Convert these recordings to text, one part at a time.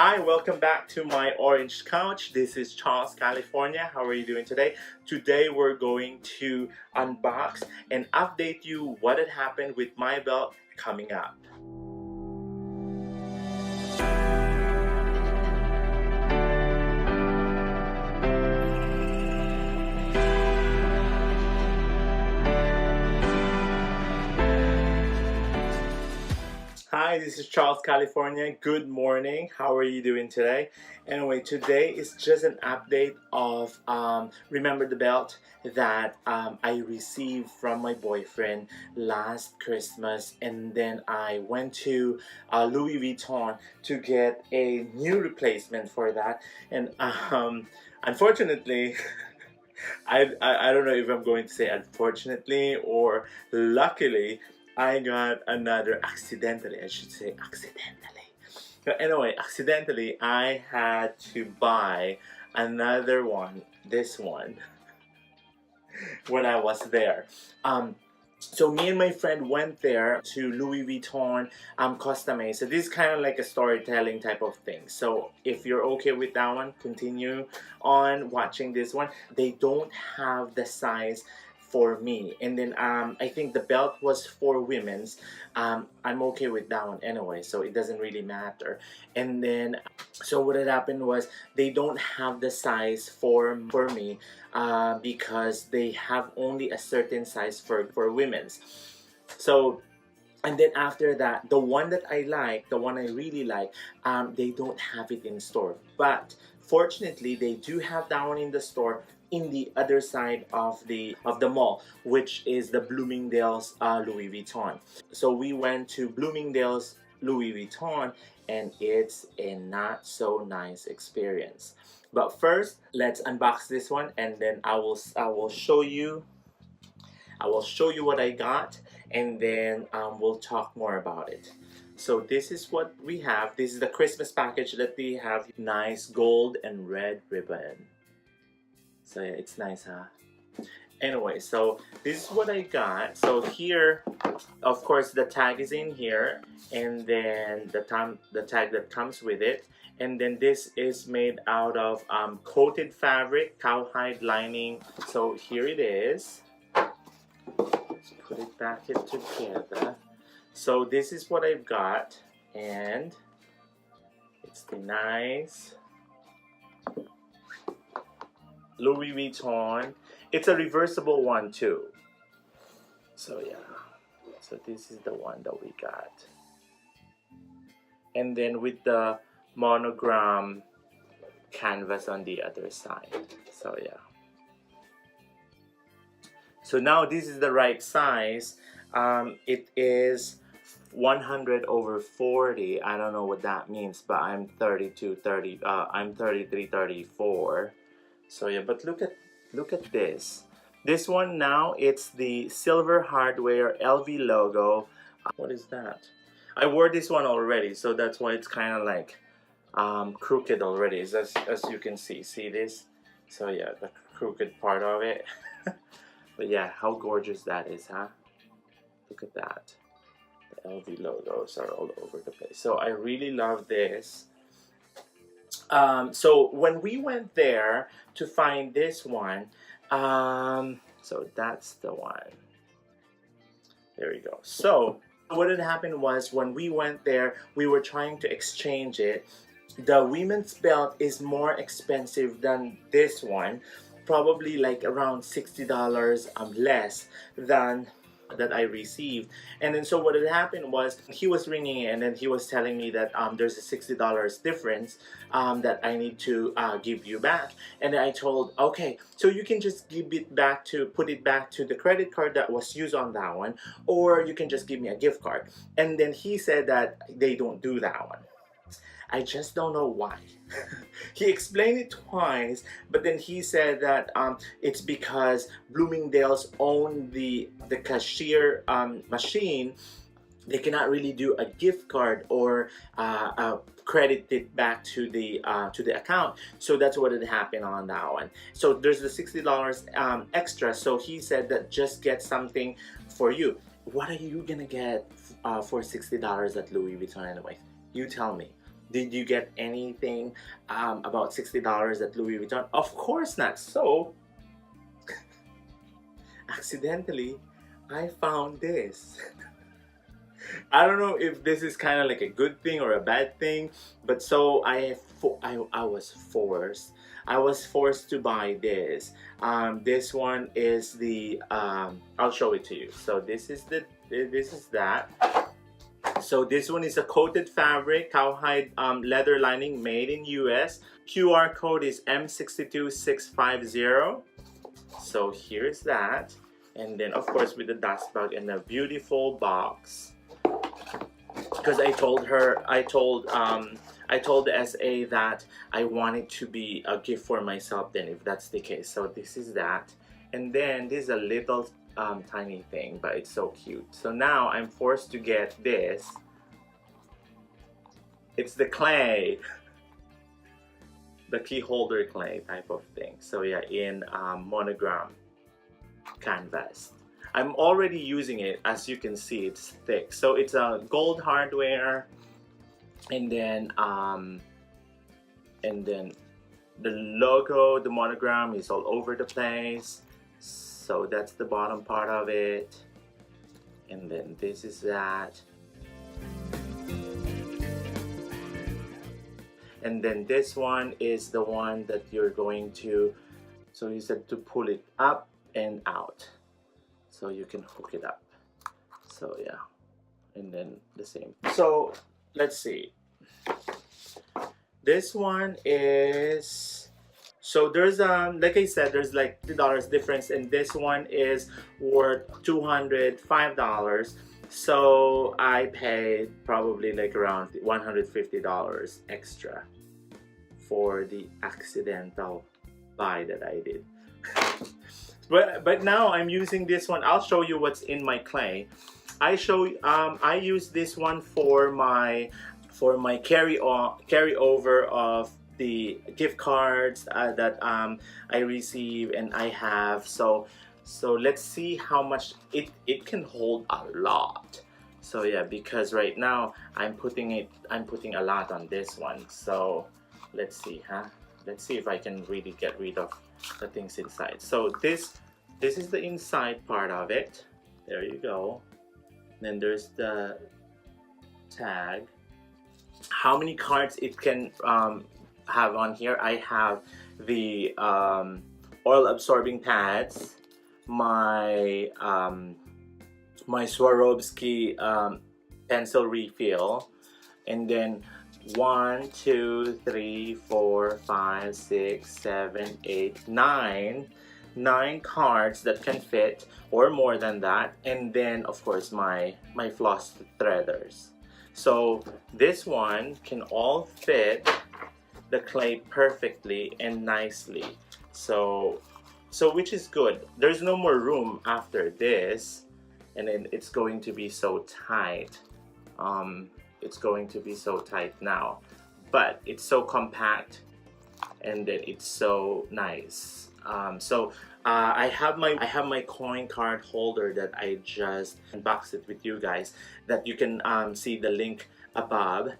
Hi, welcome back to my orange couch. This is Charles, California. How are you doing today? Today we're going to unbox and update you what had happened with my belt coming up. Hi, this is Charles, California. Good morning. How are you doing today? Anyway, today is just an update of remember the belt that I received from my boyfriend last Christmas, and then I went to Louis Vuitton to get a new replacement for that, and unfortunately I don't know if I'm going to say unfortunately or luckily, I got another accidentally, I should say accidentally. But anyway, accidentally, I had to buy another one, this one, when I was there. So me and my friend went there to Louis Vuitton, Costa Mesa. This is kind of like a storytelling type of thing. So if you're okay with that one, continue on watching this one. They don't have the size for me, and then I think the belt was for women's. I'm okay with that one anyway, so it doesn't really matter. And then so what had happened was they don't have the size for me because they have only a certain size for women's. So and then after that, the one that I like, the one I really like, they don't have it in store. But fortunately, they do have that one in the store in the other side of the mall, which is the Bloomingdale's Louis Vuitton. So we went to Bloomingdale's Louis Vuitton, and it's a not so nice experience. But first, let's unbox this one, and then I will show you what I got, and then we'll talk more about it. So this is what we have. This is the Christmas package that they have. Nice gold and red ribbon. So yeah, it's nice, huh? Anyway, so this is what I got. So here, of course, the tag is in here, and then the tag that comes with it. And then this is made out of coated fabric, cowhide lining. So here it is. Let's put it back together. So this is what I've got, and it's the nice Louis Vuitton. It's a reversible one too. So yeah, so this is the one that we got. And then with the monogram canvas on the other side. So yeah. So now this is the right size. It is 100/40. I don't know what that means, but I'm 33, 34. So yeah, but look at this. This one now, it's the silver hardware LV logo. What is that? I wore this one already, so that's why it's kind of like crooked already, as you can see. See this? So yeah, the crooked part of it. But yeah, how gorgeous that is, huh? Look at that. The LV logos are all over the place. So I really love this. So when we went there to find this one, so that's the one. There we go. So what had happened was when we went there, we were trying to exchange it. The women's belt is more expensive than this one, probably like around $60 less than that I received. And then so what had happened was he was ringing in, and then he was telling me that there's a $60 difference that I need to give you back. And then I told, okay, so you can just give it back to, put it back to the credit card that was used on that one, or you can just give me a gift card. And then he said that they don't do that one. I just don't know why. He explained it twice, but then he said that it's because Bloomingdale's own the cashier machine. They cannot really do a gift card or credit it back to the account. So that's what had happened on that one. So there's the $60 extra. So he said that just get something for you. What are you gonna get for $60 at Louis Vuitton anyway? You tell me. Did you get anything about $60 at Louis Vuitton? Of course not. So accidentally I found this. I don't know if this is kind of like a good thing or a bad thing, but so I was forced to buy this. This one is the I'll show it to you. So this is that. So this one is a coated fabric, cowhide leather lining, made in US. QR code is M62650. So here's that. And then of course with the dust bag and a beautiful box. Because I told the SA that I want it to be a gift for myself then, if that's the case. So this is that. And then this is a little tiny thing, but it's so cute. So now I'm forced to get this. It's the clay. The key holder clay type of thing. So yeah, in monogram canvas. I'm already using it. As you can see, it's thick. So it's a gold hardware, and then the logo, the monogram is all over the place. So that's the bottom part of it, and then this is that, and then this one is the one that you're going to, so you said to pull it up and out. So you can hook it up. So yeah, and then the same. So let's see. This one is, so there's like I said, there's like $2 difference, and this one is worth $205. So I paid probably like around $150 extra for the accidental buy that I did. But now I'm using this one. I'll show you what's in my clay. I use this one for my carryover of the gift cards that I receive and I have. So let's see how much it can hold. A lot. So yeah, because right now I'm putting a lot on this one. So let's see, let's see if I can really get rid of the things inside. So this is the inside part of it. There you go. Then there's the tag. How many cards it can have on here? I have the oil absorbing pads, my my Swarovski pencil refill, and then 1, 2, 3, 4, 5, 6, 7, 8, 9 cards that can fit, or more than that, and then of course my floss threaders. So this one can all fit the clay perfectly and nicely. So which is good. There's no more room after this, and then it's going to be so tight. It's going to be so tight now, but it's so compact, and then it's so nice. I have my coin card holder that I just unboxed it with you guys, that you can see the link above.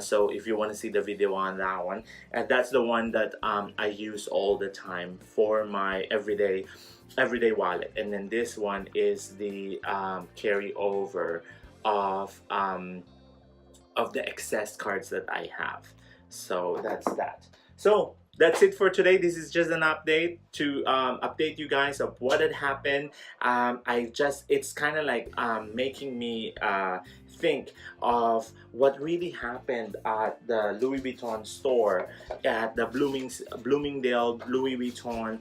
So if you want to see the video on that one, and that's the one that I use all the time for my everyday wallet. And then this one is the carryover of the excess cards that I have. So that's that. So that's it for today. This is just an update to update you guys of what had happened. It's kind of like making me think of what really happened at the Louis Vuitton store at the Bloomingdale Louis Vuitton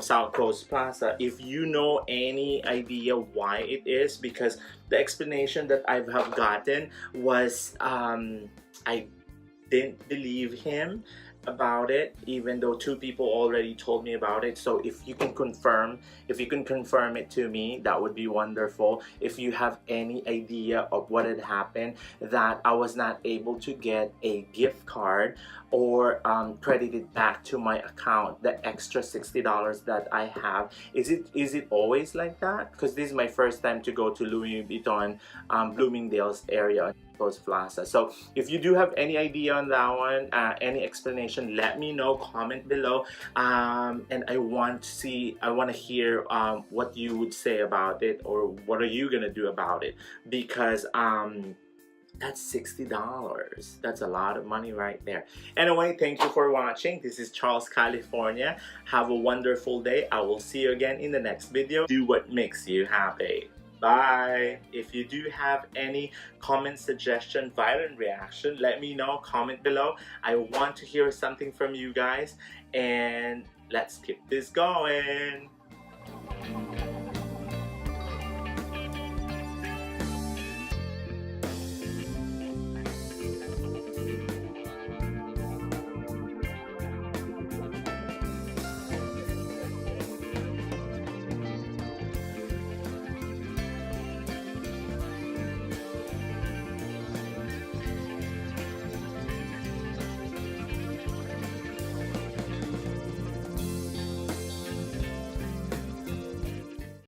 South Coast Plaza. If you know any idea why it is, because the explanation that I have gotten was I didn't believe him about it, even though 2 people already told me about it. So if you can confirm it to me, that would be wonderful. If you have any idea of what had happened, that I was not able to get a gift card or credited back to my account, the extra $60 that I have, is it always like that? Because this is my first time to go to Louis Vuitton Bloomingdale's area. Plaza. So if you do have any idea on that one, any explanation, let me know, comment below. And I want to hear what you would say about it, or what are you gonna do about it, because that's $60. That's a lot of money right there. Anyway, thank you for watching. This is Charles, California. Have a wonderful day. I will see you again in the next video. Do what makes you happy. Bye. If you do have any comment, suggestion, violent reaction, let me know. Comment below. I want to hear something from you guys, and let's keep this going.